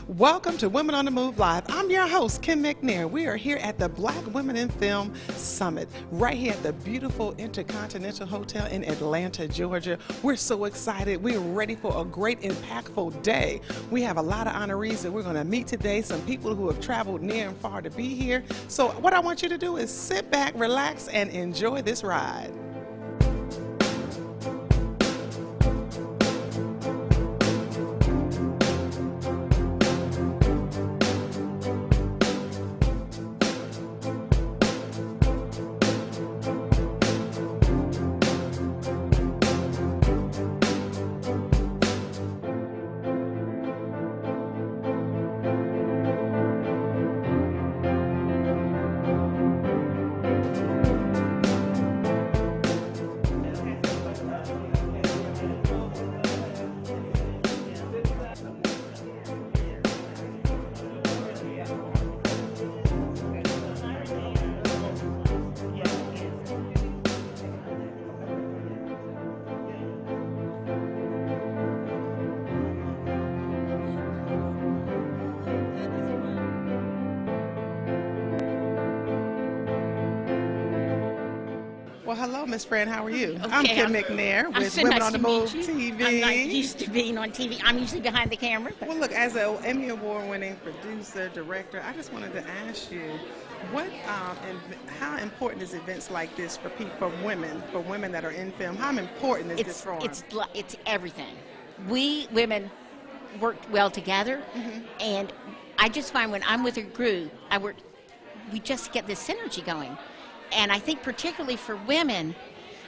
Welcome to Women on the Move Live. I'm your host, Kim McNair. We are here at the Black Women in Film Summit, right here at the beautiful Intercontinental Hotel in Atlanta, Georgia. We're so excited. We're ready for a great, impactful day. We have a lot of honorees that we're going to meet today, some people who have traveled near and far to be here. So what I want you to do is sit back, relax, and enjoy this ride. Well, hello, Miss Fran. How are you? Okay, I'm Kim McNair with Women on the Move TV. I'm not used to being on TV. I'm usually behind the camera. Well, look, as an Emmy Award-winning producer, director, I just wanted to ask you, how important is events like this for women that are in film? How important is this for them? It's everything. We women work well together, and I just find when I'm with a group, we just get this synergy going. And I think particularly for women,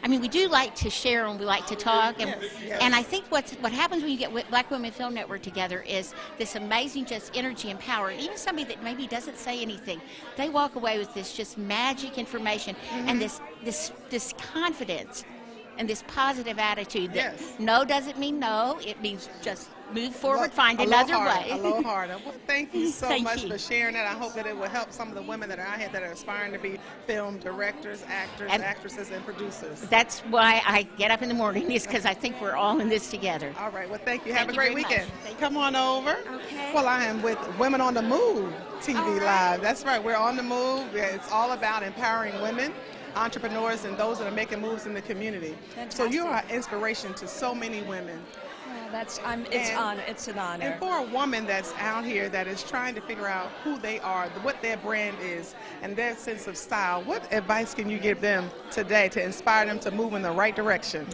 I mean, we do like to share and we like to talk. And, Yes. and I think what happens when you get Black Women Film Network together is this amazing just energy and power. And even somebody that maybe doesn't say anything, they walk away with this just magic information and this confidence and this positive attitude that no doesn't mean no. It means just move forward, find another way. A little harder. Well, thank you so much you. for sharing that. I hope that it will help some of the women that are out here that are aspiring to be film directors, actors, actresses, and producers. That's why I get up in the morning, is because I think we're all in this together. All right. Well, thank you. Have a great very weekend. much. Come on over. Okay. Well, I am with Women on the Move TV Live. That's right. We're on the move. It's all about empowering women, entrepreneurs, and those that are making moves in the community. Fantastic. So you are an inspiration to so many women. It's an honor. And for a woman that's out here that is trying to figure out who they are, what their brand is, and their sense of style, what advice can you give them today to inspire them to move in the right direction?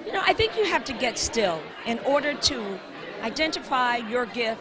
You know, I think you have to get still in order to identify your gift,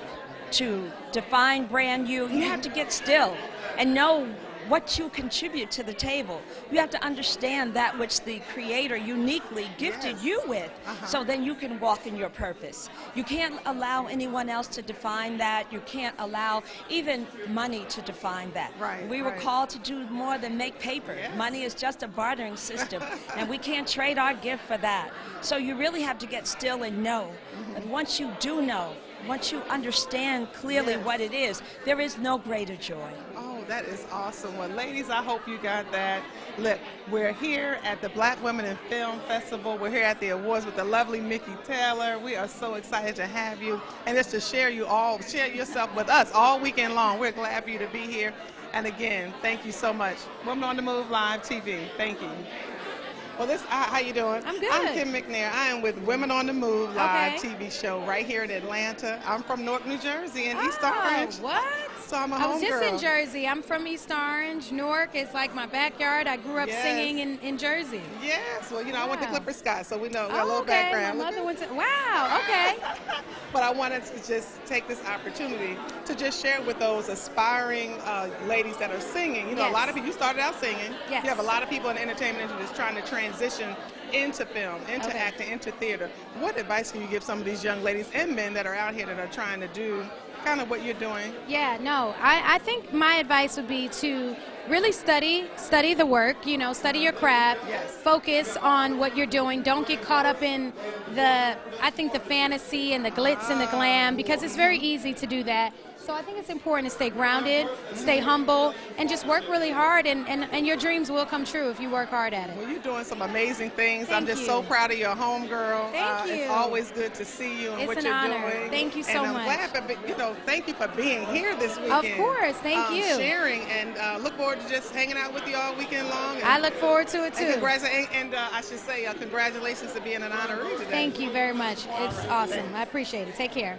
to define brand you. You have to get still and know what you contribute to the table. You have to understand that which the Creator uniquely gifted you with, so then you can walk in your purpose. You can't allow anyone else to define that. You can't allow even money to define that. Right, we were called to do more than make paper. Money is just a bartering system, and we can't trade our gift for that. So you really have to get still and know. And once you do know, once you understand clearly what it is, there is no greater joy. Oh, that is awesome. Well, ladies, I hope you got that. Look, we're here at the Black Women in Film Festival. We're here at the awards with the lovely Mickey Taylor. We are so excited to have you and just to share yourself with us all weekend long. We're glad for you to be here. And again, thank you so much. Women on the Move Live TV. Thank you. Well, how you doing? I'm good. I'm Kim McNair. I am with Women on the Move Live TV show right here in Atlanta. I'm from Newark, New Jersey, in East Orange. What? So I'm a I was just homegirl. in Jersey. I'm from East Orange. Newark is like my backyard. I grew up singing in Jersey. Yes. Well, you know, I went to Wow. Clipper Scott, so we know a little okay. background. My mother went to, wow, okay. But I wanted to just take this opportunity to just share with those aspiring ladies that are singing. You know, a lot of people, you started out singing. Yes. You have a lot of people in the entertainment industry just trying to transition into film, into Okay. acting, into theater. What advice can you give some of these young ladies and men that are out here that are trying to do kind of what you're doing? Yeah, no, I think my advice would be to really study the work, you know, study your craft, focus on what you're doing. Don't get caught up in the fantasy and the glitz and the glam, because it's very easy to do that. So I think it's important to stay grounded, stay humble, and just work really hard, and your dreams will come true if you work hard at it. Well, you're doing some amazing things. Thank I'm just you. so proud of your homegirl. Thank you. It's always good to see you and It's what an you're honor. doing. Thank you so and I'm much. glad for, thank you for being here this weekend. Of course, thank you. Sharing, and look forward to just hanging out with you all weekend long. And, I look forward to it too. And I should say congratulations to being an honoree today. Thank you very much. It's awesome. I appreciate it. Take care.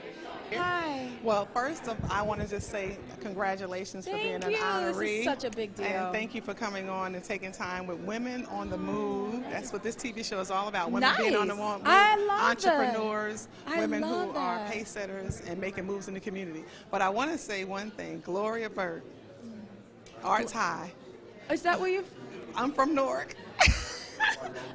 Hi. Well, first I want to just say congratulations for being an honoree. This is such a big deal. And thank you for coming on and taking time with Women on the Move. That's what this TV show is all about. Women being on the move. I love entrepreneurs, women who love are that. pace setters and making moves in the community. But I want to say one thing. Gloria Burke, Arts High. Is that where you've... I'm from Newark.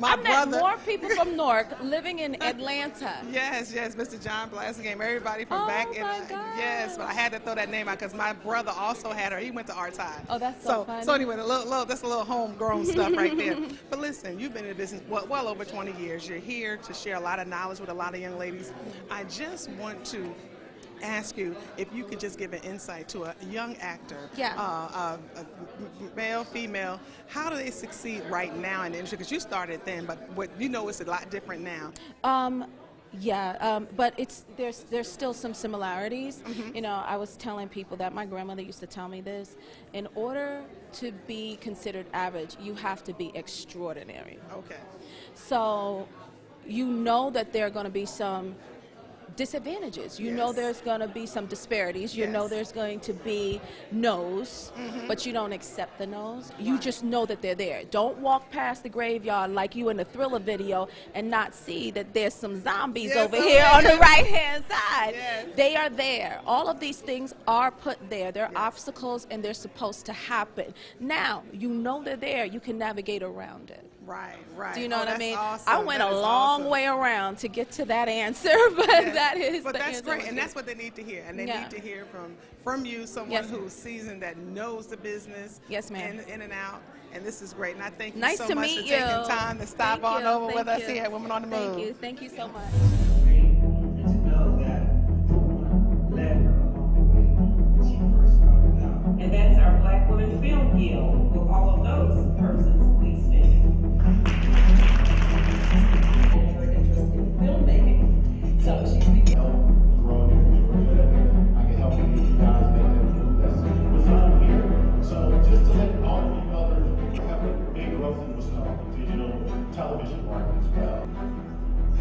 I've met more people from Newark living in Atlanta. Yes, Mr. John Blasingame, everybody from Oh back my in. God. Yes, but I had to throw that name out because my brother also had her. He went to Arts High. Oh, that's so funny. So anyway, that's a little homegrown stuff right there. But listen, you've been in the business well over 20 years. You're here to share a lot of knowledge with a lot of young ladies. I just want to ask you if you could just give an insight to a young actor, a male, female, how do they succeed right now in the industry? Because you started then, but it's a lot different now. But there's still some similarities. Mm-hmm. I was telling people that my grandmother used to tell me this. In order to be considered average, you have to be extraordinary. Okay. So that there are going to be some disadvantages. You know there's going to be some disparities. You know there's going to be no's, but you don't accept the no's. You just know that they're there. Don't walk past the graveyard like you in the Thriller video and not see that there's some zombies over here on the right-hand side. Yes. They are there. All of these things are put there. They're obstacles and they're supposed to happen. Now, they're there. You can navigate around it. Right. Do you know what I mean? Awesome. I went a long way around to get to that answer, but that is But the that's answer. great, and that's what they need to hear. And they need to hear from you, someone who's seasoned, that knows the business, Yes, ma'am. in and out. And this is great. And I thank you Nice so to much meet for you. taking time to stop on over with us here at Women on the Move. Thank you so much. And that's our Black Women Film Guild. Will all of those persons please stand? And you're interested in filmmaking. So she's beginning. Grow in Georgia. I can help you guys make that move. That's what's up here. So just to let all of you others have a big growth in what's called the digital television market as well.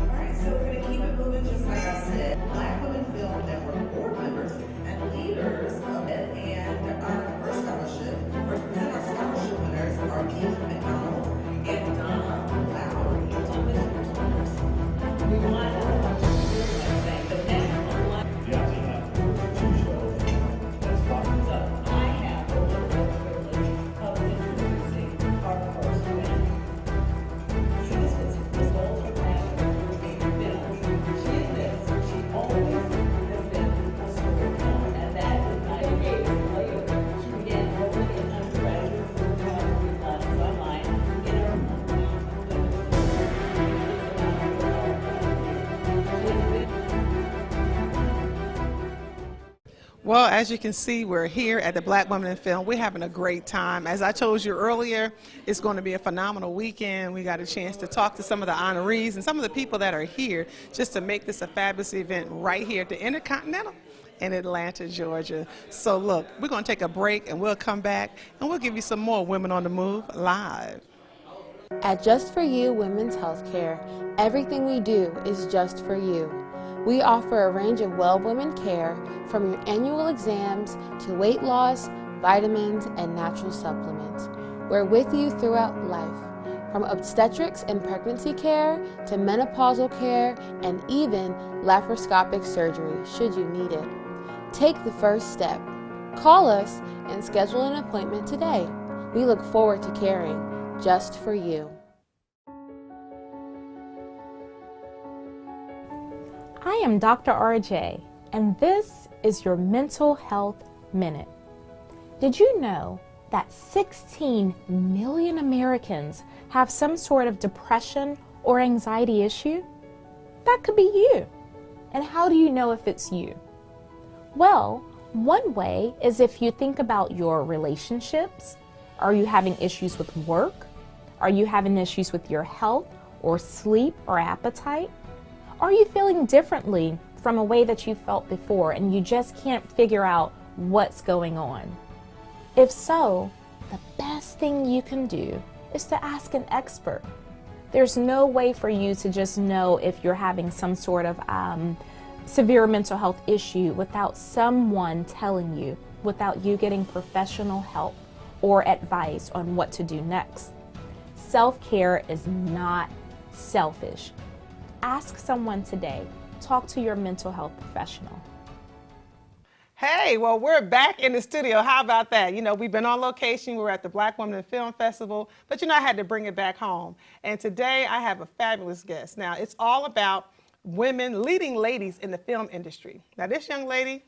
All right, so we're gonna keep it moving just like I said. Black Women Film Network board members and leaders of it. And our first scholarship, represent our scholarship winners are Dean McDonald and Donna Lowry. We want to thank the national one. Yeah, I have 2 shows. That's fine. So I have the wonderful privilege of introducing our first winner. She is Ms. Walter Passion for being films. She admits she always has been a storyteller, and that is 98 years later. She began working in undergraduate cinematography classes online in her hometown. Well, as you can see, we're here at the Black Women in Film. We're having a great time. As I told you earlier, it's going to be a phenomenal weekend. We got a chance to talk to some of the honorees and some of the people that are here just to make this a fabulous event right here at the Intercontinental in Atlanta, Georgia. So look, we're going to take a break and we'll come back and we'll give you some more Women on the Move live. At Just For You Women's Healthcare, everything we do is just for you. We offer a range of well women care, from your annual exams to weight loss, vitamins, and natural supplements. We're with you throughout life, from obstetrics and pregnancy care to menopausal care and even laparoscopic surgery should you need it. Take the first step. Call us and schedule an appointment today. We look forward to caring just for you. I am Dr. RJ, and this is your Mental Health Minute. Did you know that 16 million Americans have some sort of depression or anxiety issue? That could be you. And how do you know if it's you? Well, One way is if you think about your relationships. Are you having issues with work? Are you having issues with your health or sleep or appetite? Are you feeling differently from a way that you felt before and you just can't figure out what's going on? If so, the best thing you can do is to ask an expert. There's no way for you to just know if you're having some sort of severe mental health issue without someone telling you, without you getting professional help or advice on what to do next. Self-care is not selfish. Ask someone today. Talk to your mental health professional. Hey, well, we're back in the studio. How about that? You know, we've been on location. We were at the Black Women in Film Festival, but you know, I had to bring it back home. And today I have a fabulous guest. Now, it's all about women, leading ladies in the film industry. Now, this young lady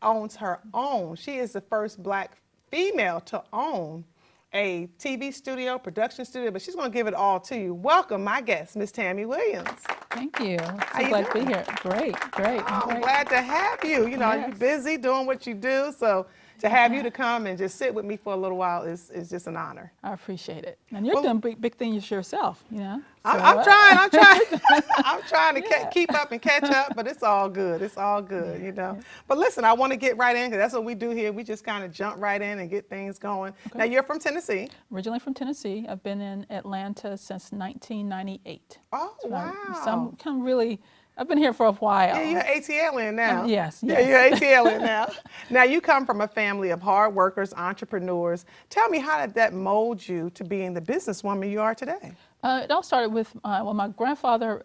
owns her own. She is the first Black female to own a TV studio, production studio, but she's going to give it all to you. Welcome, my guest, Miss Tammy Williams. Thank you. So glad to be here. Great. I'm glad to have you. You know, Yes. you're busy doing what you do, so to have you to come and just sit with me for a little while is just an honor. I appreciate it. And you're doing big things yourself, you know? I'm trying. I'm trying to keep up and catch up, but it's all good. It's all good, you know. But listen, I want to get right in because that's what we do here. We just kind of jump right in and get things going. Okay. Now, you're from Tennessee. Originally from Tennessee. I've been in Atlanta since 1998. Oh, So wow. I'm kind of really, I've been here for a while. Yeah, you're ATL in now. Yes. Yeah, you're ATL in now. Now, you come from a family of hard workers, entrepreneurs. Tell me, how did that mold you to being the businesswoman you are today? It all started with, my grandfather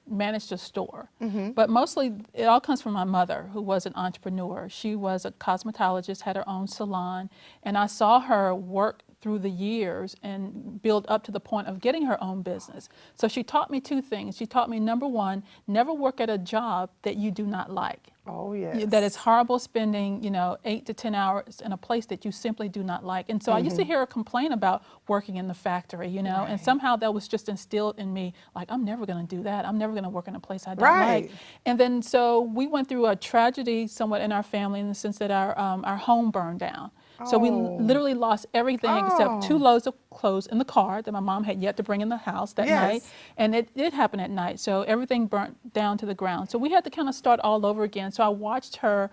managed a store, Mm-hmm. but mostly it all comes from my mother, who was an entrepreneur. She was a cosmetologist, had her own salon, and I saw her work through the years and build up to the point of getting her own business. So she taught me two things. She taught me, number one, never work at a job that you do not like. Oh, yes. That it's horrible spending, 8 to 10 hours in a place that you simply do not like. And so I used to hear her complain about working in the factory, and somehow that was just instilled in me, like, I'm never going to do that. I'm never going to work in a place I don't like. And then so we went through a tragedy somewhat in our family in the sense that our home burned down. So we literally lost everything except 2 loads of clothes in the car that my mom had yet to bring in the house that night. And it did happen at night. So everything burnt down to the ground. So we had to kind of start all over again. So I watched her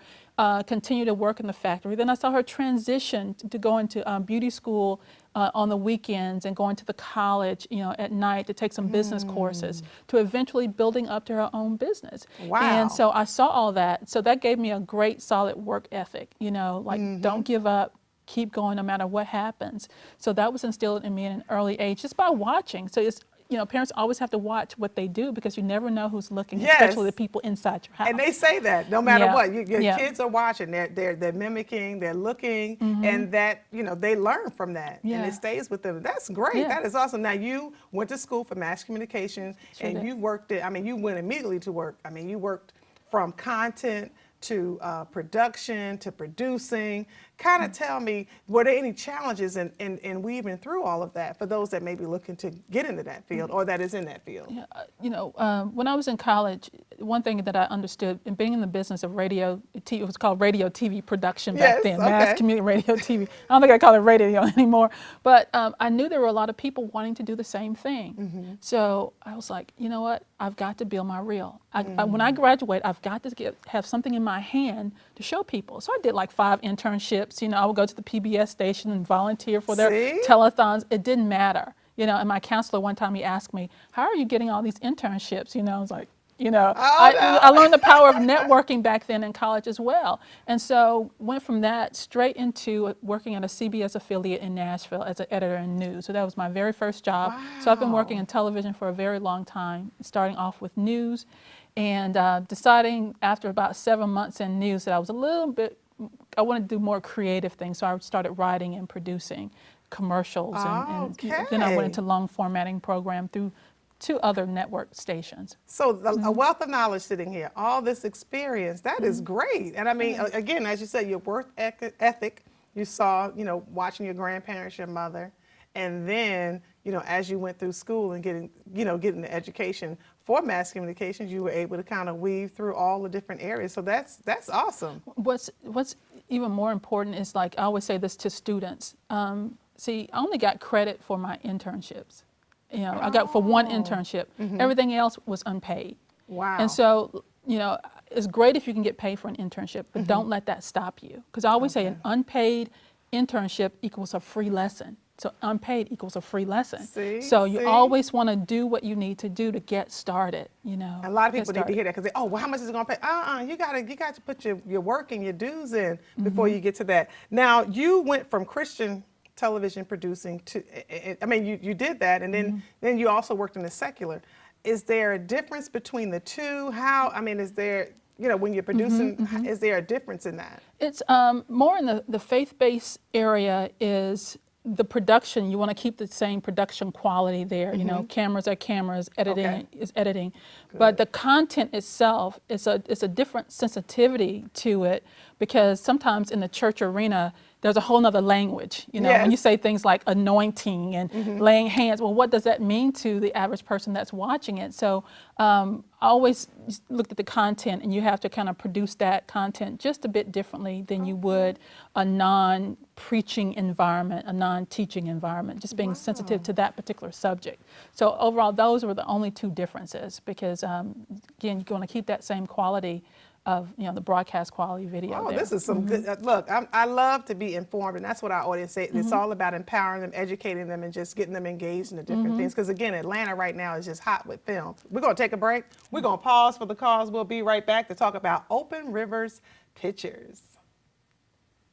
continue to work in the factory. Then I saw her transition to go into beauty school on the weekends and going to the college, at night to take some business courses, to eventually building up to her own business. Wow. And so I saw all that. So that gave me a great solid work ethic, like don't give up, keep going no matter what happens. So that was instilled in me at an early age just by watching. So it's, parents always have to watch what they do because you never know who's looking, especially the people inside your house. And they say that no matter what, your kids are watching, they're mimicking, they're looking, and that, they learn from that, and it stays with them. That's great. That is awesome. Now, you went to school for mass communications, and you worked it. You went immediately to work. You worked from content to production to producing. Kind of tell me, were there any challenges in weaving through all of that for those that may be looking to get into that field or that is in that field? Yeah, when I was in college, one thing that I understood in being in the business of radio, it was called radio TV production back then, mass community radio TV. I don't think I call it radio anymore, but I knew there were a lot of people wanting to do the same thing. So I was like, you know what? I've got to build my reel. When I graduate, I've got to have something in my hand to show people. So I did like 5 internships. I would go to the PBS station and volunteer for their telethons. It didn't matter. And my counselor one time, he asked me, how are you getting all these internships? I was like, I learned the power of networking back then in college as well. And so went from that straight into working at a CBS affiliate in Nashville as an editor in news. So that was my very first job. Wow. So I've been working in television for a very long time, starting off with news and deciding after about 7 months in news that I wanted to do more creative things. So I started writing and producing commercials. And then I went into long formatting program through 2 other network stations. So a wealth of knowledge sitting here, all this experience, that is great. And again, as you said, your work ethic, you saw, watching your grandparents, your mother, and then, as you went through school and getting the education for mass communications, you were able to kind of weave through all the different areas. So that's awesome. What's even more important is, like, I always say this to students. See, I only got credit for my internships. You know, I got for one internship. Everything else was unpaid. Wow. And so, you know, it's great if you can get paid for an internship, but don't let that stop you. Because I always say an unpaid internship equals a free lesson. So unpaid equals a free lesson. So you always want to do what you need to do to get started, you know. A lot of people need to hear that because oh, well, how much is it going to pay? You got to put your work and your dues in before you get to that. Now, you went from Christian television producing to, I mean, you did that, and then you also worked in the secular. Is there a difference between the two? How, I mean, is there, you know, when you're producing, is there a difference in that? It's more in the faith-based area is the production. You want to keep the same production quality there. You know, cameras are cameras, editing is editing. Good. But the content itself is a different sensitivity to it, because sometimes in the church arena, there's a whole nother language, you know, when you say things like anointing and laying hands, well, what does that mean to the average person that's watching it? So I always looked at the content, and you have to kind of produce that content just a bit differently than you would a non-preaching environment, a non-teaching environment, just being sensitive to that particular subject. So overall, those were the only two differences, because again, you're going to keep that same quality of, you know, the broadcast quality video. Oh, this is some good, look, I love to be informed, and that's what our audience say. It's all about empowering them, educating them, and just getting them engaged in the different things. Because again, Atlanta right now is just hot with film. We're going to take a break. We're going to pause for the cause. We'll be right back to talk about Open Rivers Pictures.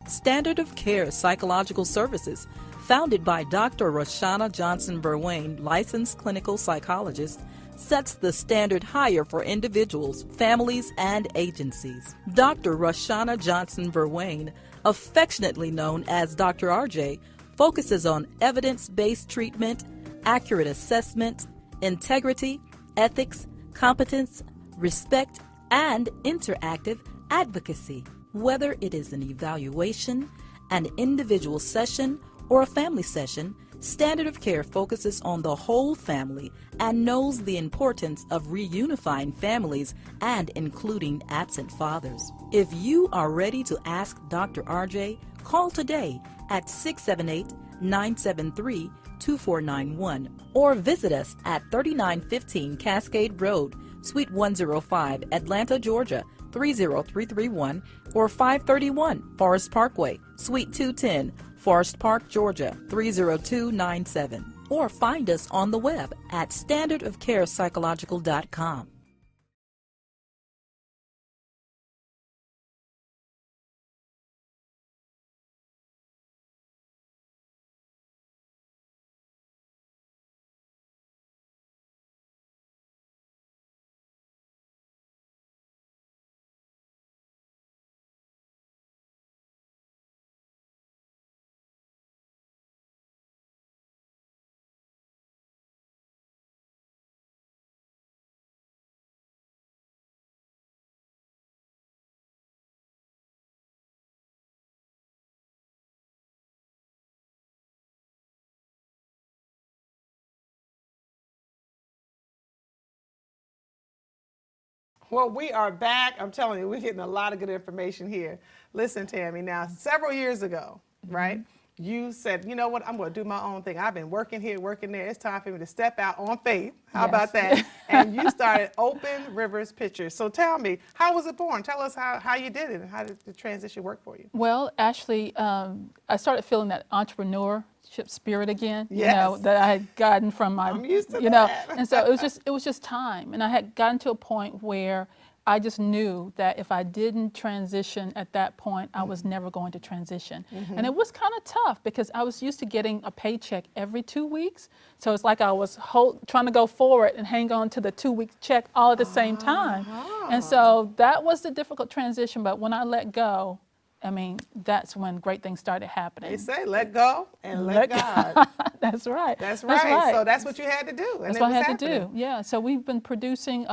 Standard of Care Psychological Services, founded by Dr. Roshana Johnson-Berwain, licensed clinical psychologist, sets the standard higher for individuals, families, and agencies. Dr. Roshana Johnson-Berwain, affectionately known as Dr. RJ, focuses on evidence-based treatment, accurate assessment, integrity, ethics, competence, respect, and interactive advocacy. Whether it is an evaluation, an individual session, or a family session, Standard of Care focuses on the whole family and knows the importance of reunifying families and including absent fathers. If you are ready to ask Dr. RJ, call today at 678-973-2491 or visit us at 3915 Cascade Road, Suite 105, Atlanta, Georgia, 30331, or 531 Forest Parkway, Suite 210, Forest Park, Georgia, 30297. Or find us on the web at standardofcarepsychological.com. Well, we are back. I'm telling you, we're getting a lot of good information here. Listen, Tammy, now, several years ago, right, you said, you know what, I'm going to do my own thing. I've been working here, working there. It's time for me to step out on faith. How about that? And you started Open Rivers Pictures. So tell me, how was it born? Tell us how you did it and how did the transition work for you? Well, actually, I started feeling that entrepreneurship spirit again, you know, that I had gotten from my, I'm used to you know, that. and so it was just time. And I had gotten to a point where I just knew that if I didn't transition at that point, I was never going to transition. And it was kind of tough because I was used to getting a paycheck every 2 weeks. So it's like I was trying to go forward and hang on to the 2-week check all at the same time. And so that was the difficult transition. But when I let go, I mean, that's when great things started happening. They say let go and let God. That's right. That's right. So that's what you had to do. And that's what I had to do. Yeah. So we've been producing,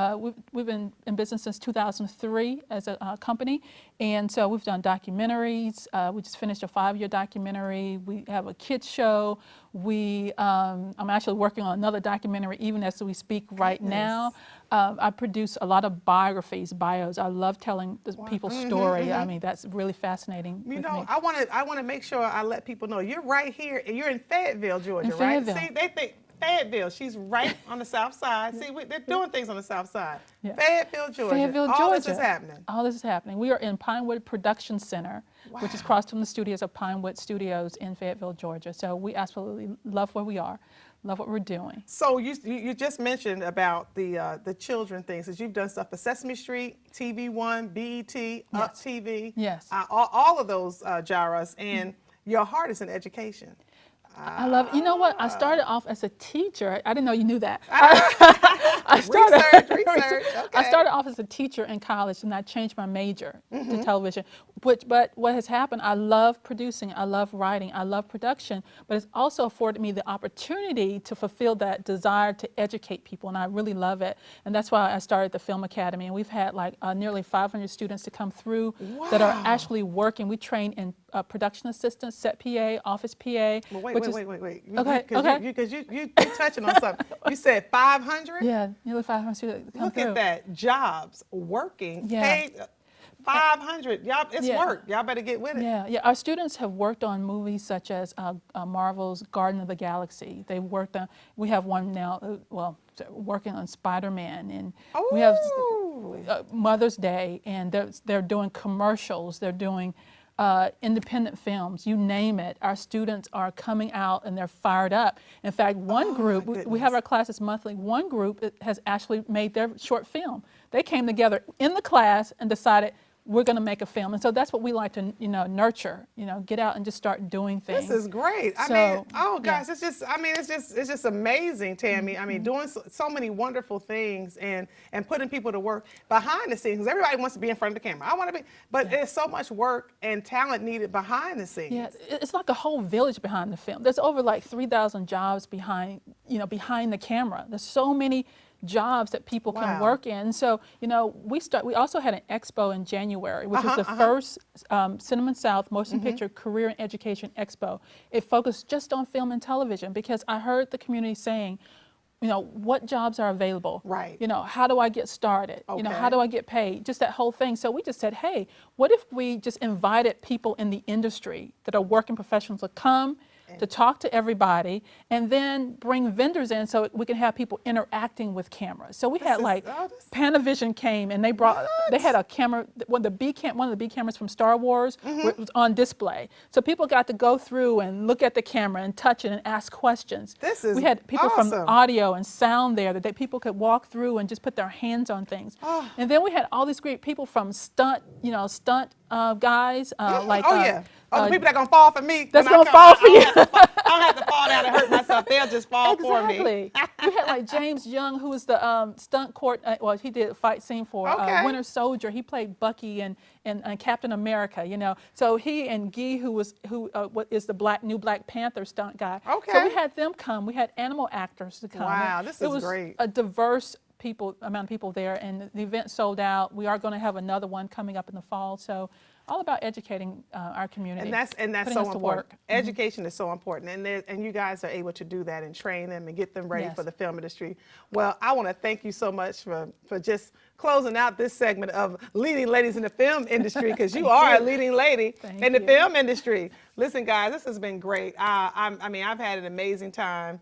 we've been in business since 2003 as a company. And so we've done documentaries. We just finished a 5-year documentary. We have a kids show. I'm actually working on another documentary even as we speak right now. I produce a lot of biographies, bios. I love telling the people's story. I mean, that's really fascinating. You with know, me. I want to make sure I let people know you're right here. You're in Fayetteville, Georgia, In Fayetteville. right? See, they think Fayetteville. She's right on the south side. See, they're doing things on the south side. Yeah. Fayetteville, Georgia. Fayetteville, All Georgia. this is happening. All this is happening. We are in Pinewood Production Center, which is across from the studios of Pinewood Studios in Fayetteville, Georgia. So we absolutely love where we are, love what we're doing. So you just mentioned about the children things, that you've done stuff for Sesame Street, TV One, BET, Up TV. Yes. All of those genres, and your heart is in education. I love it. You know what? I started off as a teacher. I didn't know you knew that. Research. Okay. I started off as a teacher in college, and I changed my major to television. But what has happened, I love producing, I love writing, I love production, but it's also afforded me the opportunity to fulfill that desire to educate people, and I really love it. And that's why I started the Film Academy, and we've had like nearly 500 students to come through that are actually working. We train in production assistants, set PA, office PA. Well, wait. Okay. Because you're touching on something. You said 500? Yeah, nearly 500 students come Look through. at that. Jobs, working, paid 500. Y'all, it's work. Y'all better get with it. Yeah. Our students have worked on movies such as Marvel's Garden of the Galaxy. They've worked on, we have one now, working on Spider-Man, and we have Mother's Day, and they're doing commercials. They're doing independent films, you name it. Our students are coming out and they're fired up. In fact, one group, we have our classes monthly, one group has actually made their short film. They came together in the class and decided, we're going to make a film. And so that's what we like to, nurture, get out and just start doing things. This is great. I mean, oh gosh, it's just amazing, Tammy. I mean, doing so many wonderful things and putting people to work behind the scenes. Because everybody wants to be in front of the camera. I want to be, but there's so much work and talent needed behind the scenes. Yeah, it's like a whole village behind the film. There's over like 3,000 jobs behind, behind the camera. There's so many jobs that people can work in. So, we also had an expo in January, which was the first Cinnamon South Motion Picture Career and Education Expo. It focused just on film and television because I heard the community saying, what jobs are available? Right. How do I get started? Okay. How do I get paid? Just that whole thing. So we just said, hey, what if we just invited people in the industry that are working professionals to come to talk to everybody, and then bring vendors in so we can have people interacting with cameras. So we had Panavision came and they had a camera, one of the B cameras from Star Wars was on display. So people got to go through and look at the camera and touch it and ask questions. We had people from audio and sound there that people could walk through and just put their hands on things. And then we had all these great people from stunt guys the people that are gonna fall for me. That's gonna fall for you. I don't have to fall down and hurt myself. They'll just fall for me. We had like James Young, who was the stunt court. He did a fight scene for Winter Soldier. He played Bucky and Captain America. So he and Guy, who is the new Black Panther stunt guy. So we had them come. We had animal actors to come. Wow, this is great. It was a diverse amount of people there, and the event sold out. We are going to have another one coming up in the fall. So all about educating our community. And that's so important. Education is so important, and you guys are able to do that and train them and get them ready for the film industry. Well, I want to thank you so much for just closing out this segment of Leading Ladies in the Film Industry, because you are a leading lady in the film industry. Listen, guys, this has been great. I mean, I've had an amazing time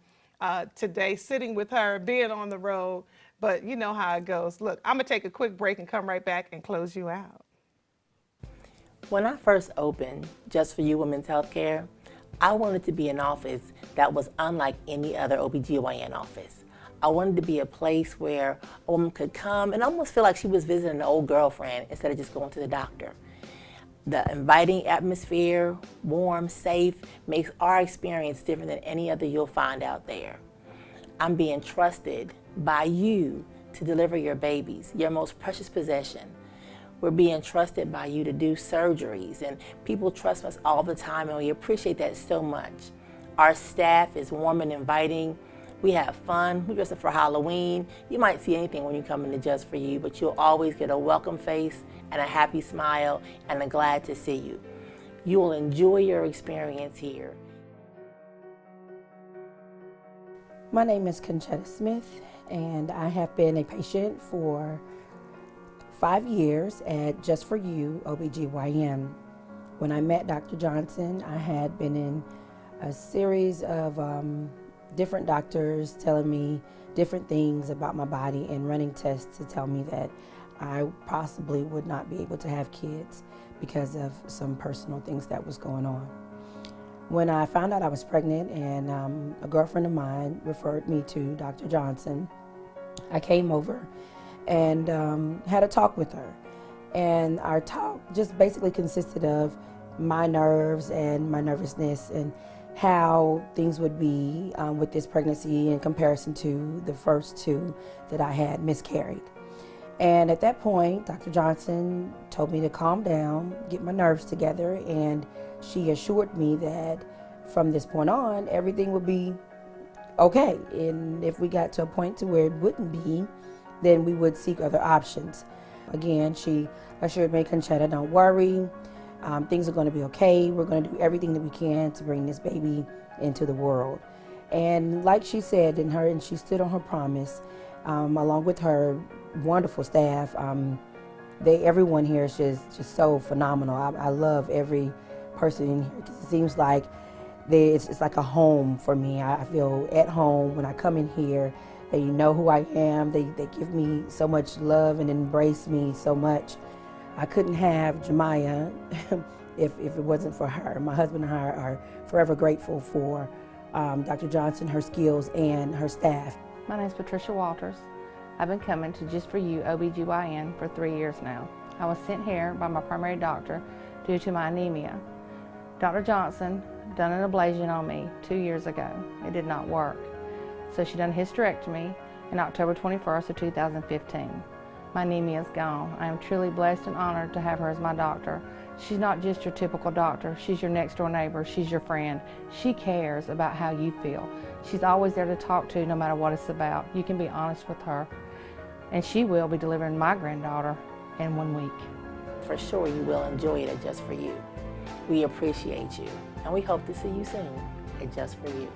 today sitting with her, being on the road, but you know how it goes. Look, I'm going to take a quick break and come right back and close you out. When I first opened Just for You Women's Healthcare, I wanted to be an office that was unlike any other OBGYN office. I wanted to be a place where a woman could come and almost feel like she was visiting an old girlfriend instead of just going to the doctor. The inviting atmosphere, warm, safe, makes our experience different than any other you'll find out there. I'm being trusted by you to deliver your babies, your most precious possession. We're being trusted by you to do surgeries, and people trust us all the time, and we appreciate that so much. Our staff is warm and inviting. We have fun. We dress up for Halloween. You might see anything when you come into Just for You, but you'll always get a welcome face and a happy smile and a glad to see you. You will enjoy your experience here. My name is Conchetta Smith, and I have been a patient for 5 years at Just For You OBGYN. When I met Dr. Johnson, I had been in a series of different doctors telling me different things about my body and running tests to tell me that I possibly would not be able to have kids because of some personal things that was going on. When I found out I was pregnant and a girlfriend of mine referred me to Dr. Johnson, I came over and had a talk with her. And our talk just basically consisted of my nerves and my nervousness and how things would be with this pregnancy in comparison to the first two that I had miscarried. And at that point, Dr. Johnson told me to calm down, get my nerves together, and she assured me that from this point on, everything would be okay. And if we got to a point to where it wouldn't be, then we would seek other options. Again, she assured me, Conchetta, don't worry. Things are going to be okay. We're going to do everything that we can to bring this baby into the world. And like she said, and she stood on her promise, along with her wonderful staff. Everyone here is just so phenomenal. I love every person in here because it seems like it's like a home for me. I feel at home when I come in here. They know who I am. They give me so much love and embrace me so much. I couldn't have Jemiah if it wasn't for her. My husband and I are forever grateful for Dr. Johnson, her skills, and her staff. My name is Patricia Walters. I've been coming to Just For You OBGYN for 3 years now. I was sent here by my primary doctor due to my anemia. Dr. Johnson done an ablation on me 2 years ago. It did not work. So she done a hysterectomy in October 21st of 2015. My anemia is gone. I am truly blessed and honored to have her as my doctor. She's not just your typical doctor. She's your next door neighbor. She's your friend. She cares about how you feel. She's always there to talk to no matter what it's about. You can be honest with her. And she will be delivering my granddaughter in 1 week. For sure you will enjoy it at Just For You. We appreciate you, and we hope to see you soon at Just For You.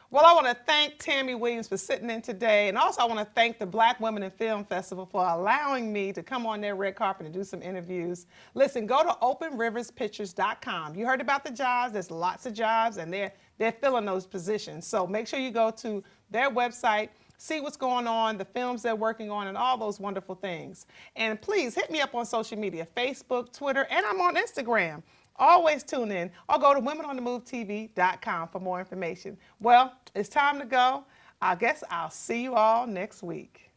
Well, I want to thank Tammy Williams for sitting in today, and also I want to thank the Black Women in Film Festival for allowing me to come on their red carpet and do some interviews. Listen, go to openriverspictures.com. You heard about the jobs. There's lots of jobs, and they're filling those positions. So make sure you go to their website, see what's going on, the films they're working on, and all those wonderful things. And please hit me up on social media, Facebook, Twitter, and I'm on Instagram. Always tune in or go to womenonthemovetv.com for more information. Well, it's time to go. I guess I'll see you all next week.